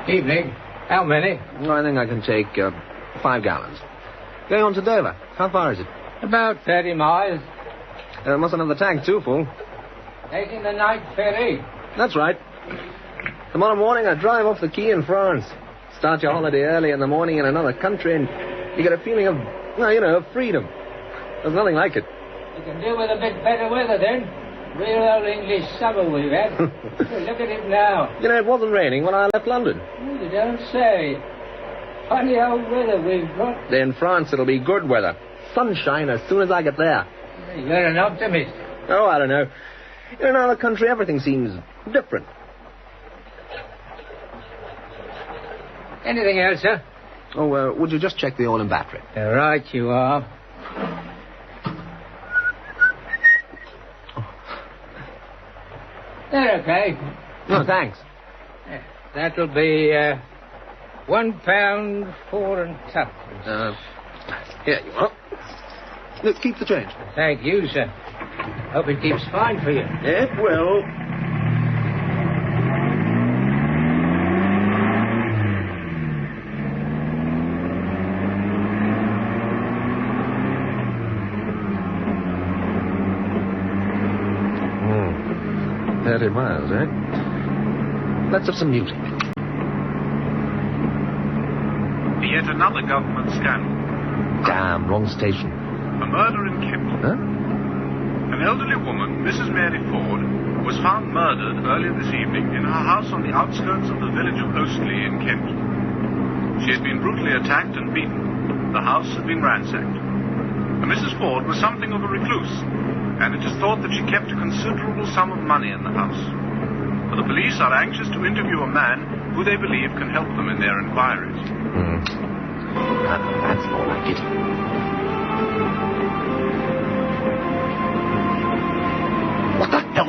Evening. How many? Well, I think I can take 5 gallons. Going on to Dover. How far is it? About 30 miles. Mustn't have the tank too full. Taking the night ferry. That's right. Tomorrow morning I drive off the quay in France. Start your holiday early in the morning in another country and you get a feeling of, well, you know, of freedom. There's nothing like it. You can do with a bit better weather then. Real old English summer we've had. Look at it now. You know, it wasn't raining when I left London. Oh, you don't say. Funny old weather we've got. In France, it'll be good weather. Sunshine as soon as I get there. You're an optimist. Oh, I don't know. In another country, everything seems different. Anything else, sir? Oh, would you just check the oil and battery? Right you are. They're okay. No, thanks. That'll be £1 4 and twopence. Here you are. Look, keep the change. Thank you, sir. Hope it keeps fine for you. It will. Hmm. 30 miles, eh? Let's have some music. Yet another government scandal. Damn, wrong station. A murder in Kent. Huh? An elderly woman, Mrs. Mary Ford, was found murdered earlier this evening in her house on the outskirts of the village of Oastley in Kent. She had been brutally attacked and beaten. The house had been ransacked. And Mrs. Ford was something of a recluse, and it is thought that she kept a considerable sum of money in the house. But the police are anxious to interview a man who they believe can help them in their inquiries. That's more like it. What the hell?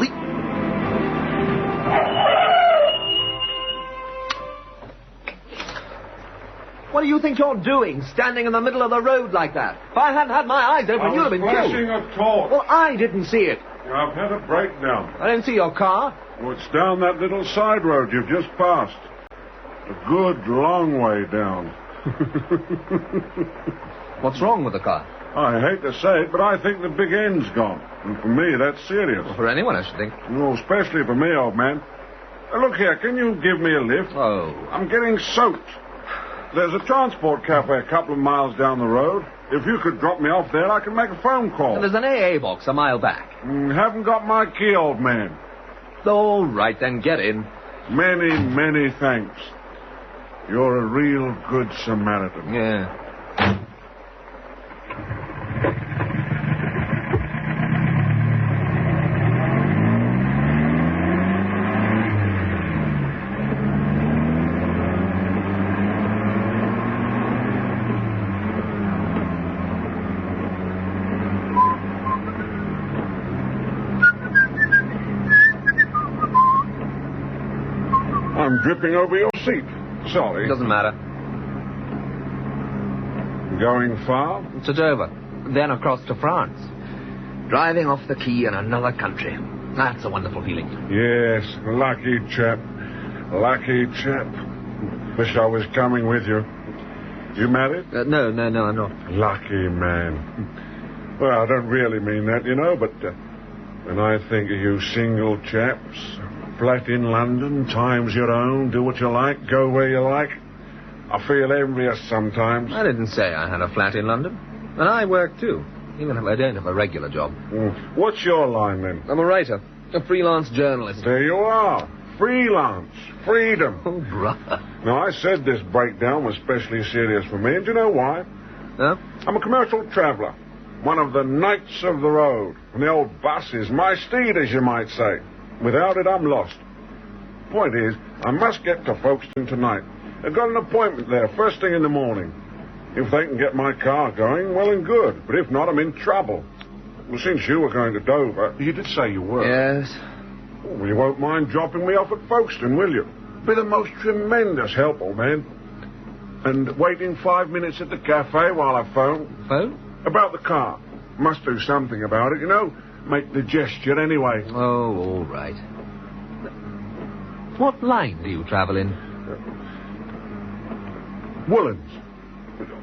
What do you think you're doing, standing in the middle of the road like that? If I hadn't had my eyes open, you'd have been killed. Flashing a torch. Well, I didn't see it. I've had a breakdown. I didn't see your car. Well, it's down that little side road you've just passed. A good long way down. What's wrong with the car? I hate to say it, but I think the big end's gone. And for me, that's serious. Well, for anyone, I should think. Well, especially for me, old man. Look here, can you give me a lift? Oh. I'm getting soaked. There's a transport cafe a couple of miles down the road. If you could drop me off there, I can make a phone call. And there's an AA box a mile back. Haven't got my key, old man. All right, then get in. Many, many thanks. You're a real good Samaritan. Yeah. I'm dripping over your seat. Sorry. It doesn't matter. Going far? To Dover. Then across to France. Driving off the quay in another country. That's a wonderful feeling. Yes, lucky chap. Lucky chap. Wish I was coming with you. You married? No, I'm not. Lucky man. Well, I don't really mean that, you know, but when I think of you single chaps, flat in London, time's your own, do what you like, go where you like, I feel envious sometimes. I didn't say I had a flat in London. And I work, too, even if I don't have a regular job. What's your line, then? I'm a writer, a freelance journalist. There you are. Freelance. Freedom. Oh, brother. Now, I said this breakdown was especially serious for me, and do you know why? Huh? I'm a commercial traveller. One of the knights of the road. And the old bus is my steed, as you might say. Without it, I'm lost. Point is, I must get to Folkestone tonight. I've got an appointment there first thing in the morning. If they can get my car going, well and good. But if not, I'm in trouble. Well, since you were going to Dover, you did say you were. Yes. Well, you won't mind dropping me off at Folkestone, will you? Be the most tremendous help, old man. And waiting 5 minutes at the cafe while I phone. Phone? About the car. Must do something about it, you know. Make the gesture anyway. Oh, all right. What line do you travel in? Woolens.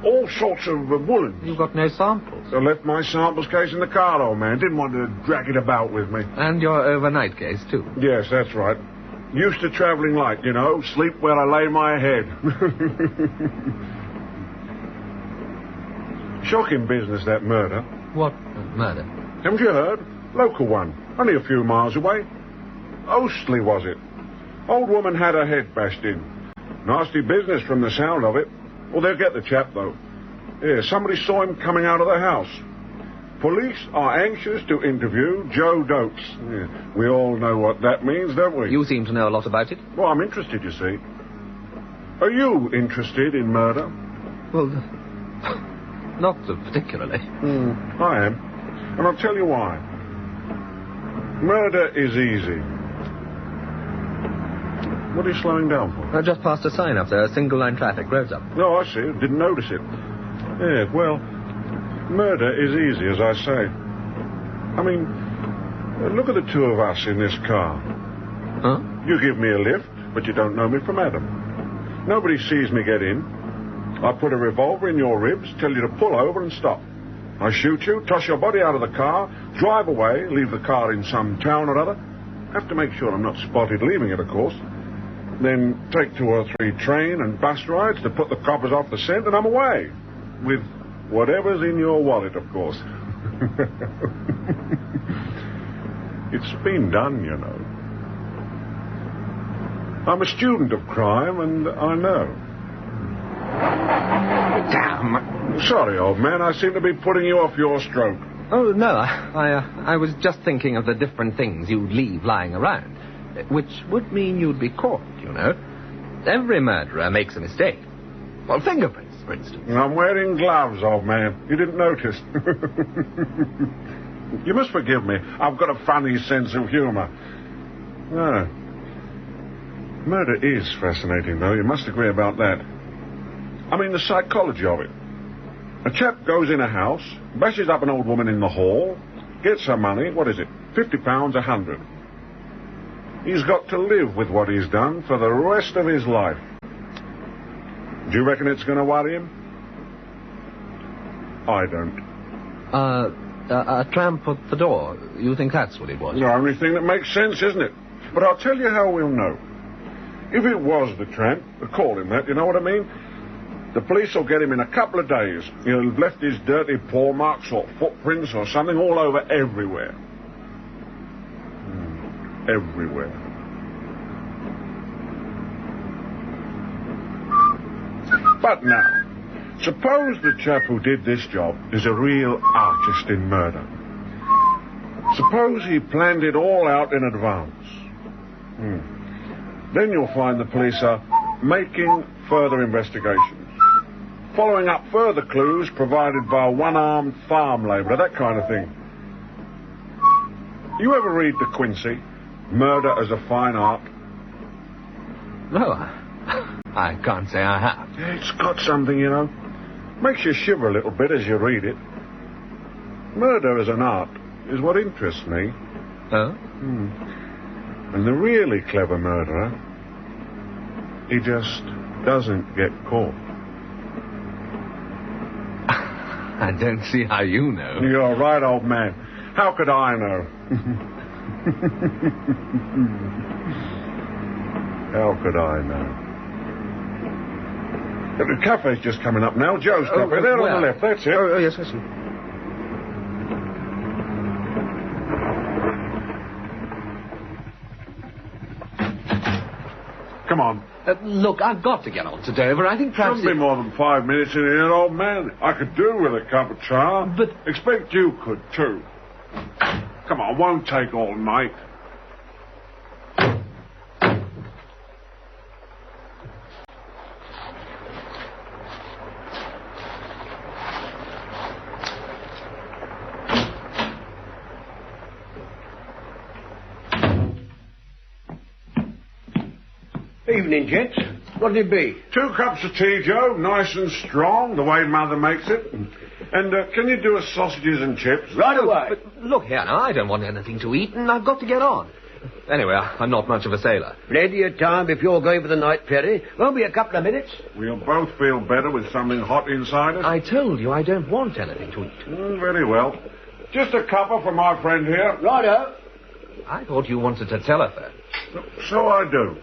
All sorts of woolens. You've got no samples. I left my samples case in the car, old man. Didn't want to drag it about with me. And your overnight case, too. Yes, that's right. Used to travelling light, you know. Sleep where I lay my head. Shocking business, that murder. What murder? Haven't you heard? Local one. Only a few miles away. Ostley, was it? Old woman had her head bashed in. Nasty business from the sound of it. Well, they'll get the chap, though. Yeah, somebody saw him coming out of the house. Police are anxious to interview Joe Dotes. Yeah, we all know what that means, don't we? You seem to know a lot about it. Well, I'm interested, you see. Are you interested in murder? Well, not particularly. I am. And I'll tell you why. Murder is easy. What are you slowing down for? I just passed a sign up there, single line traffic, roads up. No, I see. Didn't notice it. Yeah, well, murder is easy, as I say. I mean, look at the two of us in this car. Huh? You give me a lift, but you don't know me from Adam. Nobody sees me get in. I put a revolver in your ribs, tell you to pull over and stop. I shoot you, toss your body out of the car, drive away, leave the car in some town or other. Have to make sure I'm not spotted leaving it, of course. Then take 2 or 3 train and bus rides to put the coppers off the scent, and I'm away. With whatever's in your wallet, of course. It's been done, you know. I'm a student of crime, and I know. Damn. Sorry, old man. I seem to be putting you off your stroke. Oh, no, I was just thinking of the different things you'd leave lying around. Which would mean you'd be caught, you know. Every murderer makes a mistake. Well, fingerprints, for instance. I'm wearing gloves, old man. You didn't notice. You must forgive me. I've got a funny sense of humor. Ah. Murder is fascinating, though. You must agree about that. I mean, the psychology of it. A chap goes in a house, bashes up an old woman in the hall, gets her money, what is it, £50, 100. He's got to live with what he's done for the rest of his life. Do you reckon it's going to worry him? I don't. A tramp at the door. You think that's what it was? The only thing that makes sense, isn't it? But I'll tell you how we'll know. If it was the tramp, call him that, you know what I mean? The police will get him in a couple of days. He'll have left his dirty paw marks or footprints or something all over everywhere. Everywhere. But now, suppose the chap who did this job is a real artist in murder. Suppose he planned it all out in advance. Then you'll find the police are making further investigations, following up further clues provided by a one-armed farm labourer, that kind of thing. You ever read De Quincey? Murder as a Fine Art? No, I can't say I have. Yeah, it's got something, you know. Makes you shiver a little bit as you read it. Murder as an art is what interests me. Huh? And the really clever murderer, he just doesn't get caught. I don't see how you know. You're right, old man. How could I know? How could I know? The cafe's just coming up now. Joe's cafe. There on the left. That's it. Oh, yes, I see. Come on. Look, I've got to get on to Dover. I think perhaps... Shouldn't be more than 5 minutes in here, old man. I could do with a cup of char. But... Expect you could, too. Come on, won't take all night. Evening, gents. What'll it be? 2 cups of tea, Joe, nice and strong, the way Mother makes it. And can you do us sausages and chips? Right away. But look here now, I don't want anything to eat, and I've got to get on. Anyway, I'm not much of a sailor. Plenty of time if you're going for the night ferry. Won't be a couple of minutes. We'll both feel better with something hot inside us. I told you I don't want anything to eat. Very well. Just a cuppa for my friend here. Righto. I thought you wanted to telephone. So I do.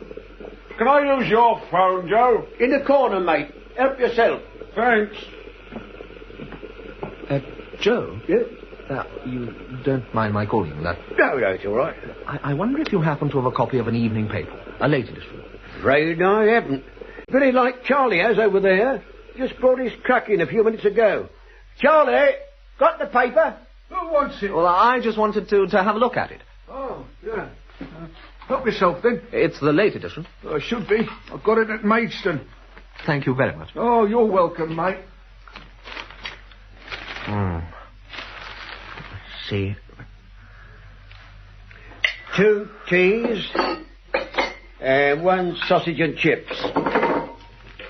Can I use your phone, Joe? In the corner, mate. Help yourself. Thanks. Joe? Yeah? You don't mind my calling you that? No, it's all right. I wonder if you happen to have a copy of an evening paper, a late edition. Afraid I haven't. Very like Charlie has over there. Just brought his truck in a few minutes ago. Charlie, got the paper? Who wants it? Well, I just wanted to have a look at it. Oh, yeah. Help yourself, then. It's the late edition. Should be. I've got it at Maidstone. Thank you very much. Oh, you're welcome, mate. See. 2 teas and 1 sausage and chips.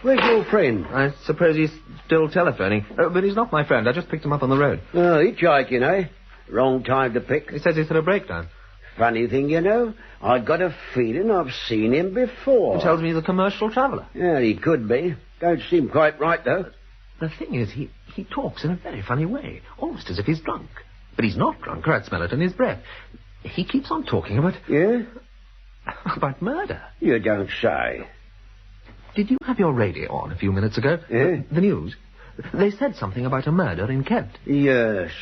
Where's your friend? I suppose he's still telephoning. But he's not my friend. I just picked him up on the road. Oh, hitchhiking, eh? Wrong time to pick. He says he's had a breakdown. Funny thing, you know, I got a feeling I've seen him before. He tells me he's a commercial traveller. Yeah, he could be. Don't seem quite right, though. The thing is, he talks in a very funny way, almost as if he's drunk. But he's not drunk, or I'd smell it in his breath. He keeps on talking about... Yeah? About murder. You don't say. Did you have your radio on a few minutes ago? Yeah? The news? They said something about a murder in Kent. Yes,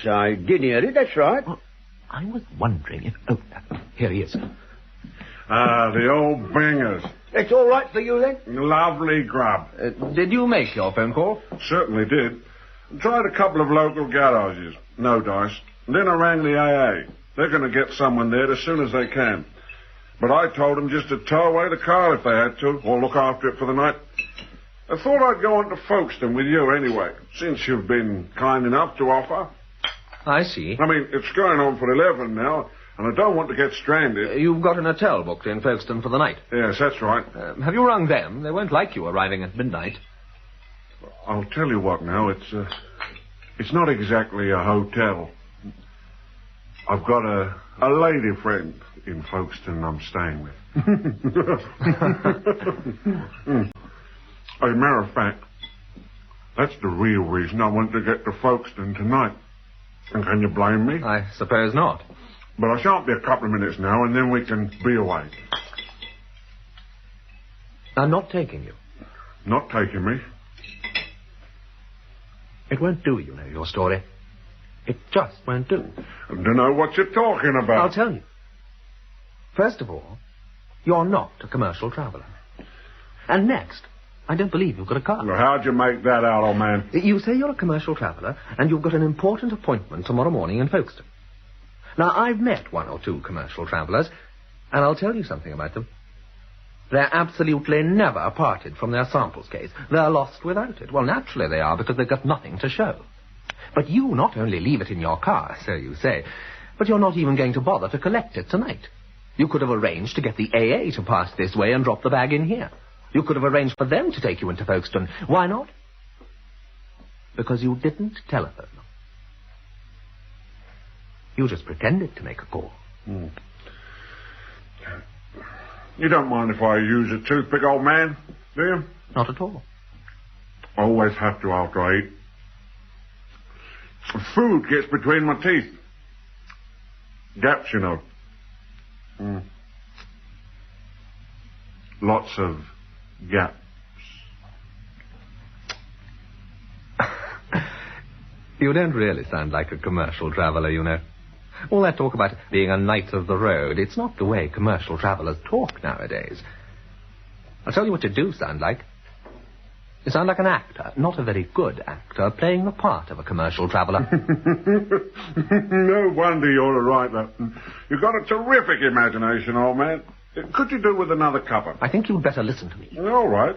I did hear it, that's right. Well, I was wondering if... Oh, here he is. The old bangers. It's all right for you, then? Lovely grub. Did you make your phone call? Certainly did. Tried a couple of local garages. No dice. Then I rang the AA. They're going to get someone there as soon as they can. But I told them just to tow away the car if they had to, or look after it for the night. I thought I'd go on to Folkestone with you anyway, since you've been kind enough to offer. I see. I mean, it's going on for 11 now, and I don't want to get stranded. You've got an hotel booked in Folkestone for the night. Yes, that's right. Have you rung them? They won't like you arriving at midnight. I'll tell you what now, it's not exactly a hotel. I've got a lady friend in Folkestone I'm staying with. As a matter of fact, that's the real reason I want to get to Folkestone tonight. And can you blame me? I suppose not. But I shan't be a couple of minutes now, and then we can be away. I'm not taking you. Not taking me? It won't do, you know, your story. It just won't do. I don't know what you're talking about. I'll tell you. First of all, you're not a commercial traveller. And next, I don't believe you've got a car. Well, how'd you make that out, old man? You say you're a commercial traveller, and you've got an important appointment tomorrow morning in Folkestone. Now, I've met 1 or 2 commercial travellers, and I'll tell you something about them. They're absolutely never parted from their samples case. They're lost without it. Well, naturally they are, because they've got nothing to show. But you not only leave it in your car, so you say, but you're not even going to bother to collect it tonight. You could have arranged to get the AA to pass this way and drop the bag in here. You could have arranged for them to take you into Folkestone. Why not? Because you didn't telephone them. You just pretended to make a call. You don't mind if I use a toothpick, old man, do you? Not at all. I always have to after I eat. Food gets between my teeth. Gaps, you know. Lots of gaps. You don't really sound like a commercial traveller, you know. All that talk about being a knight of the road, it's not the way commercial travellers talk nowadays. I'll tell you what you do sound like. You sound like an actor, not a very good actor, playing the part of a commercial traveller. No wonder you're a writer. You've got a terrific imagination, old man. Could you do with another cuppa? I think you'd better listen to me. All right.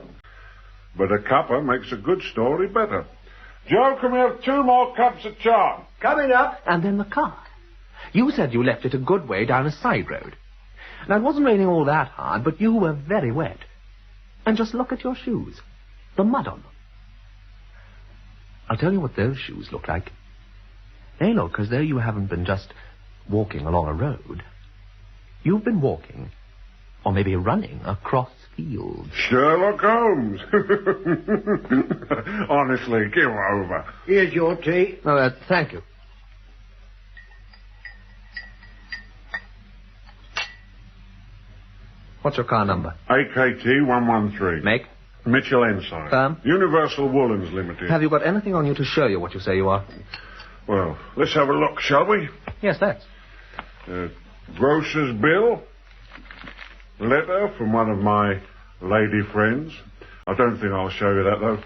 But a cuppa makes a good story better. Joe, can we have 2 more cups of char? Coming up. And then the car. You said you left it a good way down a side road. Now, it wasn't raining all that hard, but you were very wet. And just look at your shoes. The mud on them. I'll tell you what those shoes look like. They look as though you haven't been just walking along a road. You've been walking, or maybe running, across fields. Sherlock Holmes. Honestly, give over. Here's your tea. Oh, thank you. What's your car number? AKT 113. Make? Mitchell Ensign. Firm? Universal Woolens Limited. Have you got anything on you to show you what you say you are? Well, let's have a look, shall we? Yes, that's. Grocer's bill. Letter from one of my lady friends. I don't think I'll show you that, though.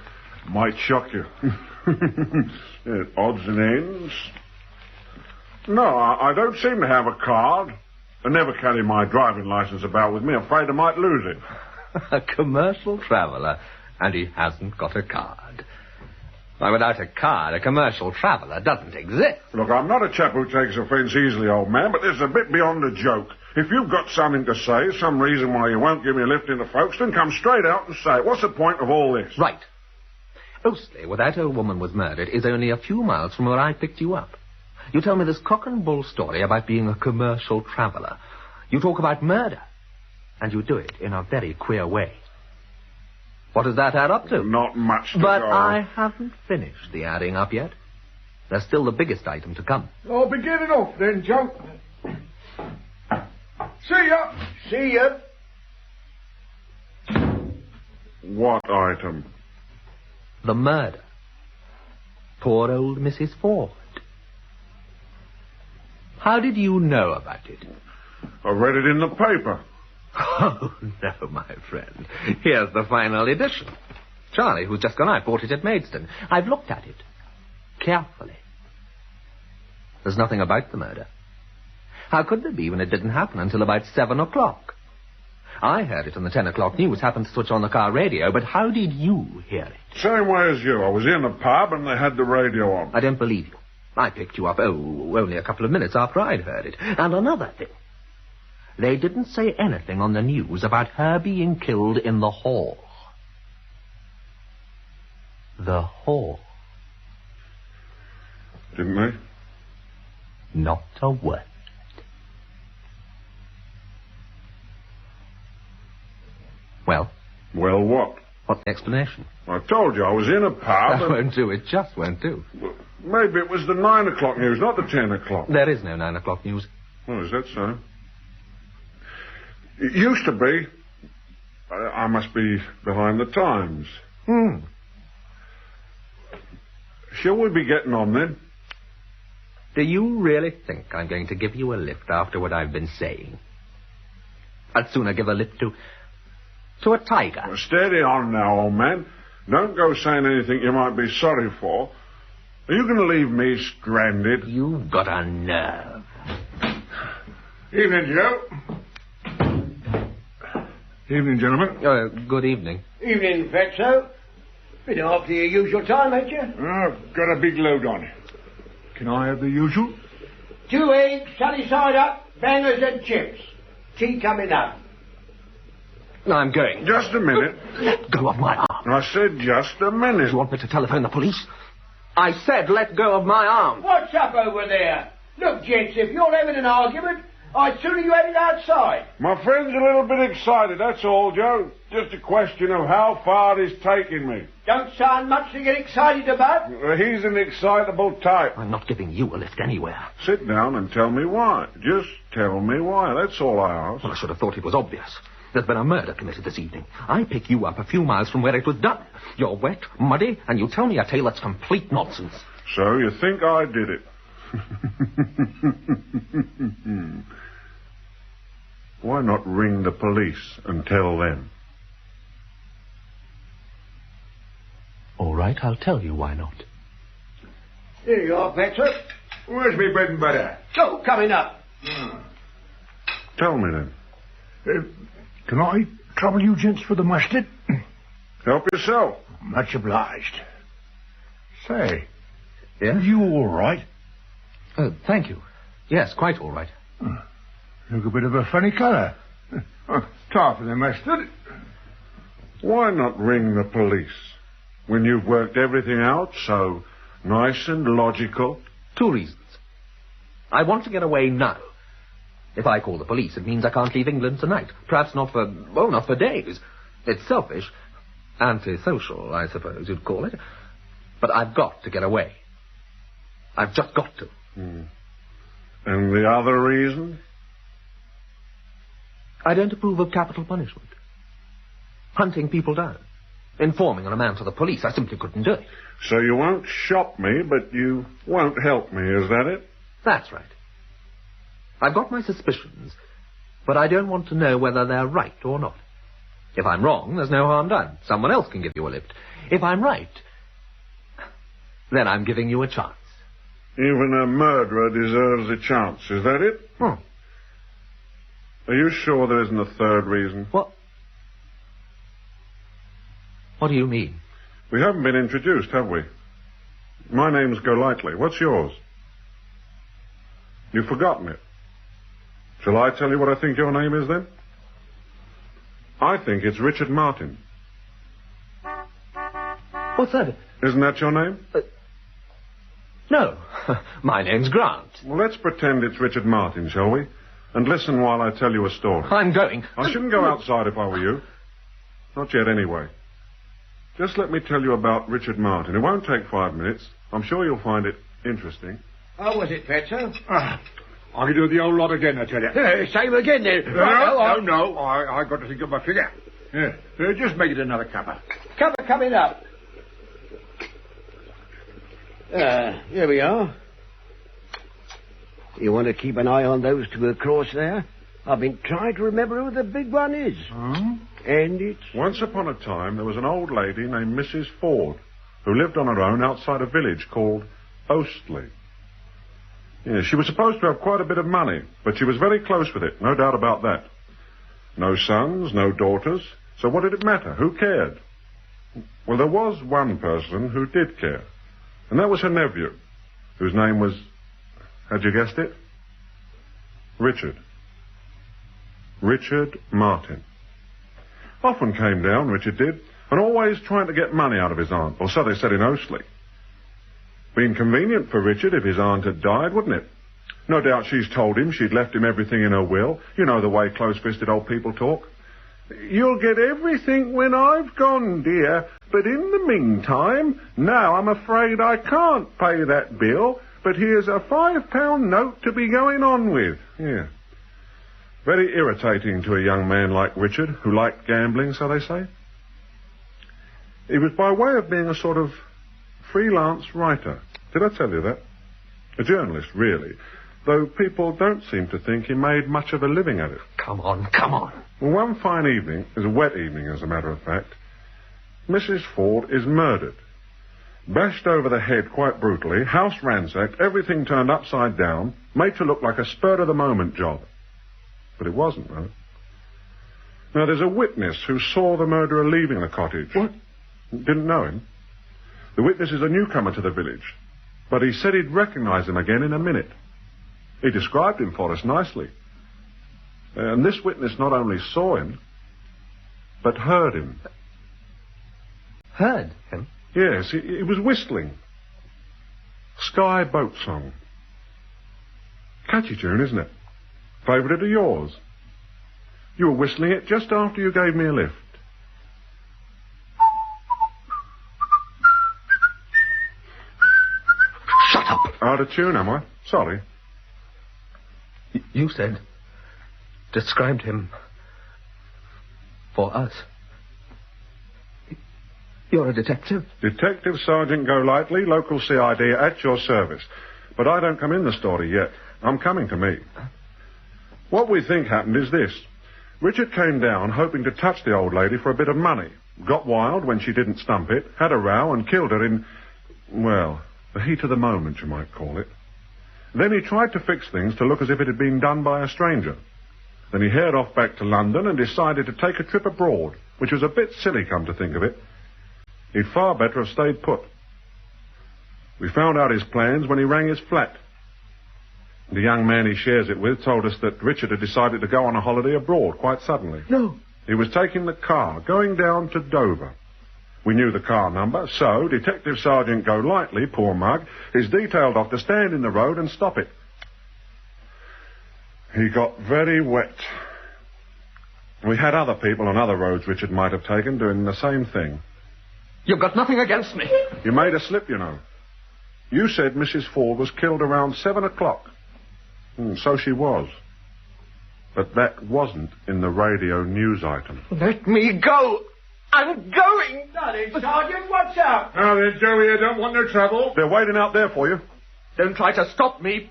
Might shock you. Odds and ends. No, I don't seem to have a card. I never carry my driving license about with me. Afraid I might lose it. A commercial traveller, and he hasn't got a card. Why, without a card, a commercial traveller doesn't exist. Look, I'm not a chap who takes offence easily, old man, but this is a bit beyond a joke. If you've got something to say, some reason why you won't give me a lift into Folkestone, come straight out and say it. What's the point of all this? Right. Oastleigh, where that old woman was murdered, is only a few miles from where I picked you up. You tell me this cock and bull story about being a commercial traveller. You talk about murder, and you do it in a very queer way. What does that add up to? Not much to But go. I haven't finished the adding up yet. There's still the biggest item to come. I'll be getting off then, Joe. See ya. See ya. What item? The murder. Poor old Mrs. Ford. How did you know about it? I read it in the paper. Oh, no, my friend. Here's the final edition. Charlie, who's just gone out, bought it at Maidstone. I've looked at it. Carefully. There's nothing about the murder. How could there be when it didn't happen until about 7 o'clock? I heard it on the 10 o'clock news, happened to switch on the car radio, but how did you hear it? Same way as you. I was in the pub and they had the radio on. I don't believe you. I picked you up, only a couple of minutes after I'd heard it. And another thing. They didn't say anything on the news about her being killed in the hall. The hall. Didn't they? Not a word. Well? Well, what? What's the explanation? I told you I was in a pub. That and... won't do. It just won't do. Maybe it was the 9 o'clock news, not the 10 o'clock. There is no 9 o'clock news. Oh, is that so? It used to be. I must be behind the times. Shall we be getting on then? Do you really think I'm going to give you a lift after what I've been saying? I'd sooner give a lift to a tiger. Well, steady on now, old man. Don't go saying anything you might be sorry for. Are you going to leave me stranded? You've got a nerve. Evening, Joe. Evening, gentlemen. Good evening. Evening, Fatso. Been after your usual time, ain't you? I've got a big load on. Can I have the usual? 2 eggs, sunny side up, bangers and chips. Tea coming up. No, I'm going. Just a minute. Let go of my arm. I said just a minute. You want me to telephone the police? I said let go of my arm. What's up over there? Look, gents, if you're having an argument, I'd sooner you had it outside. My friend's a little bit excited, that's all, Joe. Just a question of how far he's taking me. Don't sound much to get excited about. He's an excitable type. I'm not giving you a lift anywhere. Sit down and tell me why. Just tell me why. That's all I ask. Well, I should have thought it was obvious. There's been a murder committed this evening. I pick you up a few miles from where it was done. You're wet, muddy, and you tell me a tale that's complete nonsense. So you think I did it? Why not ring the police and tell them? All right, I'll tell you why not. Here you are, Fatso. Where's me bread and butter? Oh, coming up. Tell me then. Can I trouble you gents for the mustard? Help yourself. Much obliged. Say, Yeah? you all right? Thank you. Yes, quite all right. Look a bit of a funny colour. Time for the mustard. Why not ring the police when you've worked everything out so nice and logical? 2 reasons. I want to get away now. If I call the police, it means I can't leave England tonight. Perhaps not for days. It's selfish. Antisocial, I suppose you'd call it. But I've got to get away. I've just got to. And the other reason? I don't approve of capital punishment. Hunting people down. Informing on a man to the police. I simply couldn't do it. So you won't shop me, but you won't help me, is that it? That's right. I've got my suspicions, but I don't want to know whether they're right or not. If I'm wrong, there's no harm done. Someone else can give you a lift. If I'm right, then I'm giving you a chance. Even a murderer deserves a chance, is that it? Hmm. Are you sure there isn't a third reason? What do you mean? We haven't been introduced, have we? My name's Golightly. What's yours? You've forgotten it. Shall I tell you what I think your name is, then? I think it's Richard Martin. What's that? Isn't that your name? No. My name's Grant. Well, let's pretend it's Richard Martin, shall we? And listen while I tell you a story. I'm going. I shouldn't go outside if I were you. Not yet, anyway. Just let me tell you about Richard Martin. It won't take 5 minutes. I'm sure you'll find it interesting. How was it, Petzo? I can do the old lot again, I tell you. Same again, then. No. I got to think of my figure. Yeah. Just make it another cuppa. Cuppa coming up. Here we are. You want to keep an eye on those 2 across there? I've been trying to remember who the big one is. And it's... Once upon a time, there was an old lady named Mrs. Ford who lived on her own outside a village called Ostley. Yeah, she was supposed to have quite a bit of money, but she was very close with it, no doubt about that. No sons, no daughters, so what did it matter? Who cared? Well, there was one person who did care, and that was her nephew, whose name was, had you guessed it? Richard. Richard Martin. Often came down, Richard did, and always trying to get money out of his aunt, or so they said in Ostley. Been convenient for Richard if his aunt had died, wouldn't it? No doubt she's told him she'd left him everything in her will. You know the way close-fisted old people talk. You'll get everything when I've gone, dear, but in the meantime, now I'm afraid I can't pay that bill, but here's a £5 note to be going on with. Yeah. Very irritating to a young man like Richard, who liked gambling, so they say. He was by way of being a sort of freelance writer. Did I tell you that? A journalist, really. Though people don't seem to think he made much of a living at it. Come on. Well, one fine evening, it was a wet evening as a matter of fact, Mrs. Ford is murdered. Bashed over the head quite brutally, house ransacked, everything turned upside down, made to look like a spur-of-the-moment job. But it wasn't, though. Now, there's a witness who saw the murderer leaving the cottage. What? Didn't know him. The witness is a newcomer to the village, but he said he'd recognize him again in a minute. He described him for us nicely. And this witness not only saw him, but heard him. Heard him? Yes, he was whistling. Sky Boat Song. Catchy tune, isn't it? Favourite of yours. You were whistling it just after you gave me a lift. Shut up! Out of tune, am I? Sorry. You said... described him... for us. You're a detective? Detective Sergeant Golightly, local CID, at your service. But I don't come in the story yet. I'm coming to me. What we think happened is this. Richard came down hoping to touch the old lady for a bit of money. Got wild when she didn't stump it, had a row and killed her in, well, the heat of the moment, you might call it. Then he tried to fix things to look as if it had been done by a stranger. Then he haired off back to London and decided to take a trip abroad, which was a bit silly, come to think of it. He'd far better have stayed put. We found out his plans when he rang his flat. The young man he shares it with told us that Richard had decided to go on a holiday abroad quite suddenly. No. He was taking the car, going down to Dover. We knew the car number, so Detective Sergeant Golightly, poor mug, is detailed off to stand in the road and stop it. He got very wet. We had other people on other roads Richard might have taken doing the same thing. You've got nothing against me. You made a slip, you know. You said Mrs. Ford was killed around 7 o'clock. So she was. But that wasn't in the radio news item. Let me go. I'm going. Darling, Sergeant, what's up? Now then, Joey, I don't want no trouble. They're waiting out there for you. Don't try to stop me.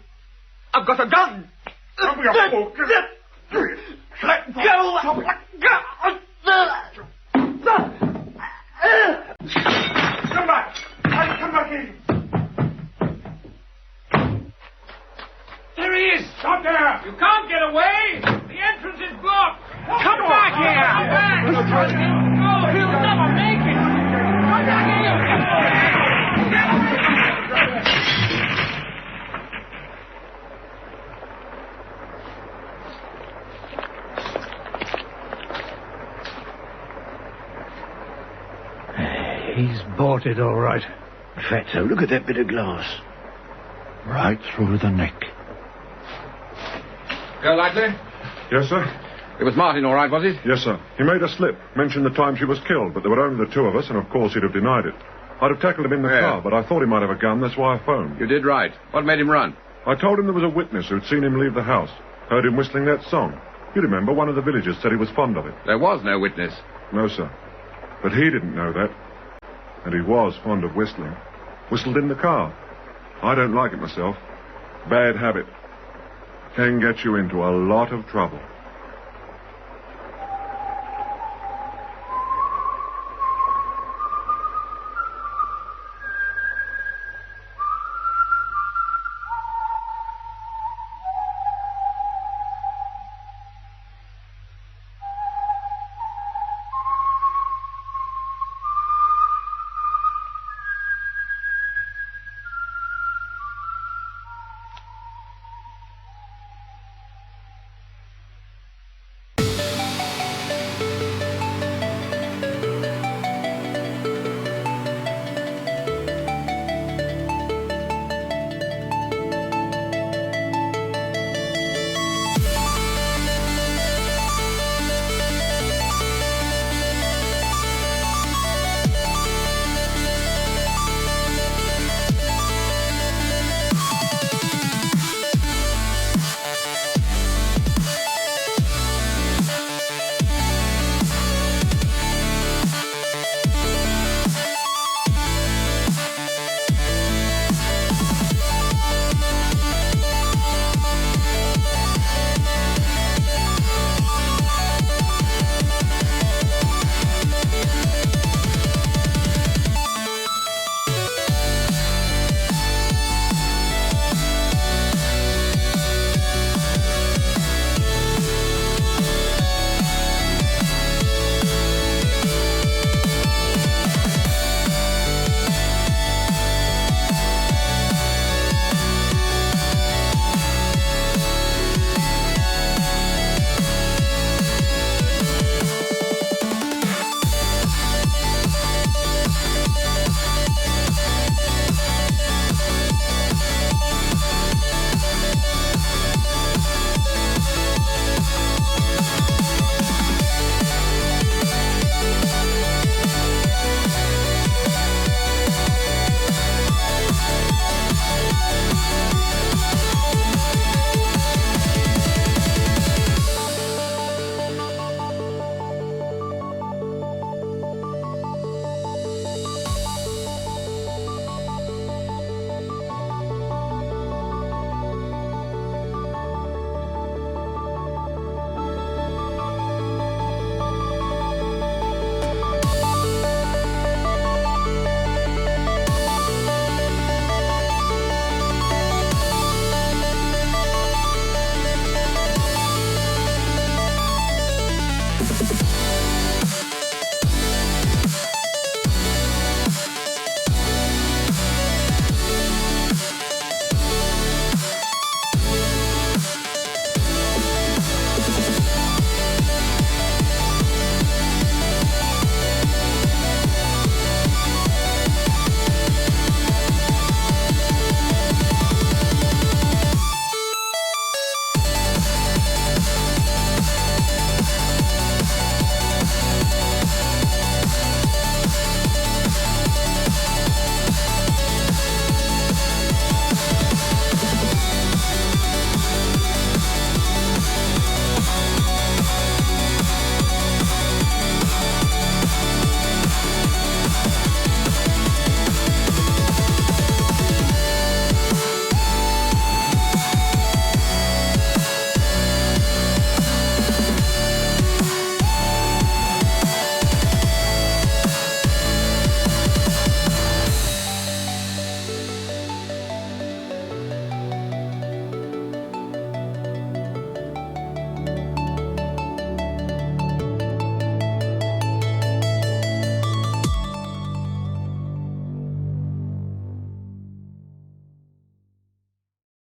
I've got a gun. Don't be a fool. Let go. Come back. Come back in. There he is! Stop there. You can't get away! The entrance is blocked! Come back here! Come back! No, he'll never make it! Come back here! He's bought it all right. Fatso, look at that bit of glass. Right through the neck. Golightly? Yes, sir? It was Martin, all right, was it? Yes, sir. He made a slip, mentioned the time she was killed, but there were only the two of us, and of course he'd have denied it. I'd have tackled him in the car, but I thought he might have a gun, that's why I phoned. You did right. What made him run? I told him there was a witness who'd seen him leave the house, heard him whistling that song. You remember, one of the villagers said he was fond of it. There was no witness. No, sir. But he didn't know that. And he was fond of whistling. Whistled in the car. I don't like it myself. Bad habit. Can get you into a lot of trouble.